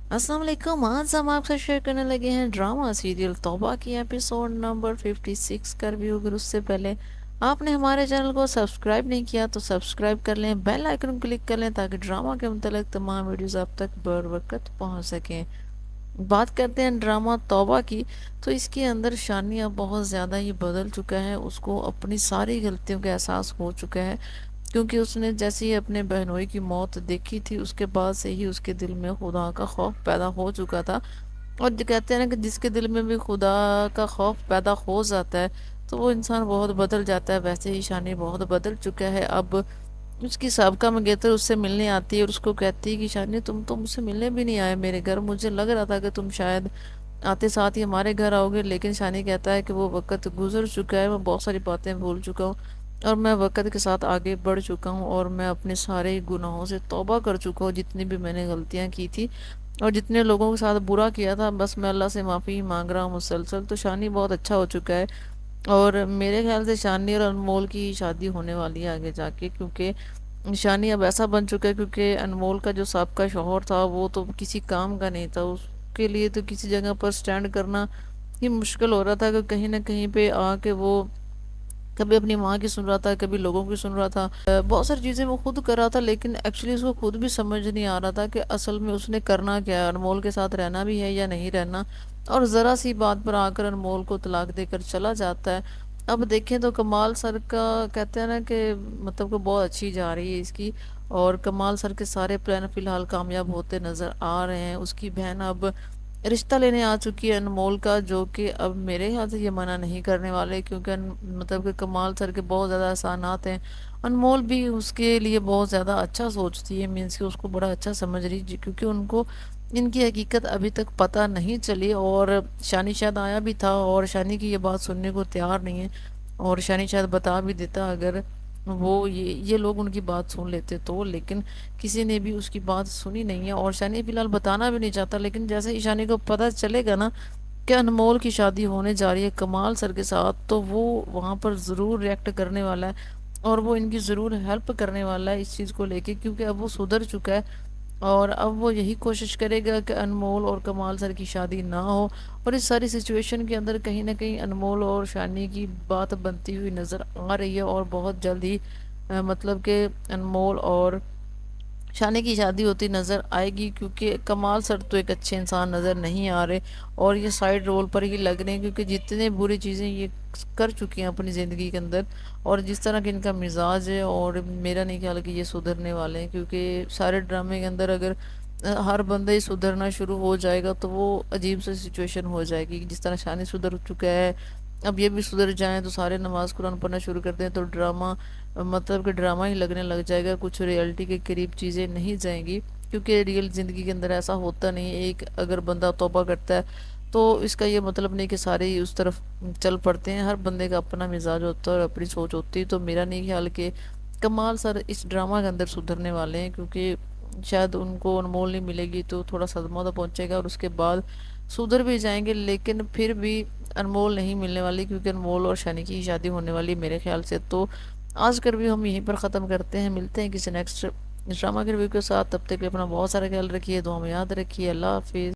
अस्सलाम वालेकुम। आज हम आपसे शेयर करने लगे हैं ड्रामा सीरियल तौबा की एपिसोड नंबर 56 का रिव्यू। अगर उससे पहले आपने हमारे चैनल को सब्सक्राइब नहीं किया तो सब्सक्राइब कर लें, बेल आइकन क्लिक कर लें ताकि ड्रामा के मुतालिक तमाम वीडियोस आप तक बर वक्त पहुँच सकें। बात करते हैं ड्रामा तौबा की, तो इसके अंदर शानिया बहुत ज़्यादा ही बदल चुका है। उसको अपनी सारी गलतियों का एहसास हो चुका है, क्योंकि उसने जैसे ही अपने बहनोई की मौत देखी थी उसके बाद से ही उसके दिल में खुदा का खौफ पैदा हो चुका था। और जो कहते हैं ना कि जिसके दिल में भी खुदा का खौफ पैदा हो जाता है तो वो इंसान बहुत बदल जाता है। वैसे ही शानी बहुत बदल चुका है। अब उसकी साबका मंगेतर उससे मिलने आती है और उसको कहती है कि शानी तुम तो मुझसे मिलने भी नहीं आए मेरे घर, मुझे लग रहा था कि तुम शायद आते साथ ही हमारे घर आओगे। लेकिन शानी कहता है कि वो वक्त गुजर चुका है, मैं बहुत सारी बातें भूल चुका हूँ और मैं वक्त के साथ आगे बढ़ चुका हूँ और मैं अपने सारे गुनाहों से तौबा कर चुका हूँ, जितनी भी मैंने गलतियाँ की थी और जितने लोगों के साथ बुरा किया था, बस मैं अल्लाह से माफ़ी मांग रहा हूँ मुसलसल। तो शानी बहुत अच्छा हो चुका है और मेरे ख्याल से शानी और अनमोल की शादी होने वाली है आगे जाके, क्योंकि शानी अब ऐसा बन चुका है, क्योंकि अनमोल का जो साबका शौहर था वो तो किसी काम का नहीं था। उसके लिए तो किसी जगह पर स्टैंड करना ही मुश्किल हो रहा था कि कहीं ना कहीं पे आके वो कभी अपनी माँ की सुन रहा था, कभी लोगों की सुन रहा था। बहुत सारी चीज़ें वो खुद कर रहा था, लेकिन एक्चुअली उसको खुद भी समझ नहीं आ रहा था कि असल में उसने करना क्या है, अनमोल के साथ रहना भी है या नहीं रहना। और ज़रा सी बात पर आकर अनमोल को तलाक देकर चला जाता है। अब देखें तो कमाल सर का कहते हैं ना कि मतलब कि बहुत अच्छी जा रही है इसकी, और कमाल सर के सारे प्लान फिलहाल कामयाब होते नज़र आ रहे हैं। उसकी बहन अब रिश्ता लेने आ चुकी है अनमोल का, जो कि अब मेरे ख्याल से ये मना नहीं करने वाले, क्योंकि मतलब कि कमाल सर के बहुत ज़्यादा एहसानात हैं। अनमोल भी उसके लिए बहुत ज़्यादा अच्छा सोचती है, मीन्स कि उसको बड़ा अच्छा समझ रही क्योंकि उनको इनकी हकीकत अभी तक पता नहीं चली। और शानी शायद आया भी था और शानी की ये बात सुनने को तैयार नहीं है, और शानी शायद बता भी देता अगर वो ये लोग उनकी बात सुन लेते तो, लेकिन किसी ने भी उसकी बात सुनी नहीं है और शानी फिलहाल बताना भी नहीं चाहता। लेकिन जैसे ही शानी को पता चलेगा ना कि अनमोल की शादी होने जा रही है कमाल सर के साथ, तो वो वहाँ पर ज़रूर रिएक्ट करने वाला है और वो इनकी ज़रूर हेल्प करने वाला है इस चीज़ को लेके, क्योंकि अब वो सुधर चुका है और अब वो यही कोशिश करेगा कि अनमोल और कमाल सर की शादी ना हो। और इस सारी सिचुएशन के अंदर कहीं ना कहीं अनमोल और शानी की बात बनती हुई नज़र आ रही है और बहुत जल्द ही मतलब कि अनमोल और शानी की शादी होती नज़र आएगी, क्योंकि कमाल सर तो एक अच्छे इंसान नज़र नहीं आ रहे और ये साइड रोल पर ही लग रहे हैं, क्योंकि जितने बुरी चीज़ें ये कर चुकी हैं अपनी ज़िंदगी के अंदर और जिस तरह की इनका मिजाज है, और मेरा नहीं ख्याल कि ये सुधरने वाले हैं। क्योंकि सारे ड्रामे के अंदर अगर हर बंदा ही सुधरना शुरू हो जाएगा तो वो अजीब सी सिचुएशन हो जाएगी। जिस तरह शानी सुधर चुका है, अब ये भी सुधर जाएं तो सारे नमाज कुरान पढ़ना शुरू कर दें तो ड्रामा मतलब कि ड्रामा ही लगने लग जाएगा, कुछ रियलिटी के करीब चीज़ें नहीं जाएंगी। क्योंकि रियल ज़िंदगी के अंदर ऐसा होता नहीं है। एक अगर बंदा तौबा करता है तो इसका ये मतलब नहीं कि सारे ही उस तरफ चल पड़ते हैं। हर बंदे का अपना मिजाज होता है और अपनी सोच होती है। तो मेरा नहीं ख्याल कि कमाल सर इस ड्रामा के अंदर सुधरने वाले हैं, क्योंकि शायद उनको अनमोल नहीं मिलेगी तो थोड़ा सदमा तो पहुंचेगा और उसके बाद सुधर भी जाएंगे। लेकिन फिर भी अनमोल नहीं मिलने वाली, क्योंकि अनमोल और शनि की शादी होने वाली है मेरे ख्याल से। तो आज का रिव्यू हम यहीं पर ख़त्म करते हैं, मिलते हैं किसी नेक्स्ट ड्रामा के रिव्यू के साथ। तब तक के लिए अपना बहुत सारा ख्याल रखिए, दुआ में याद रखिए। अल्लाह हाफिज़।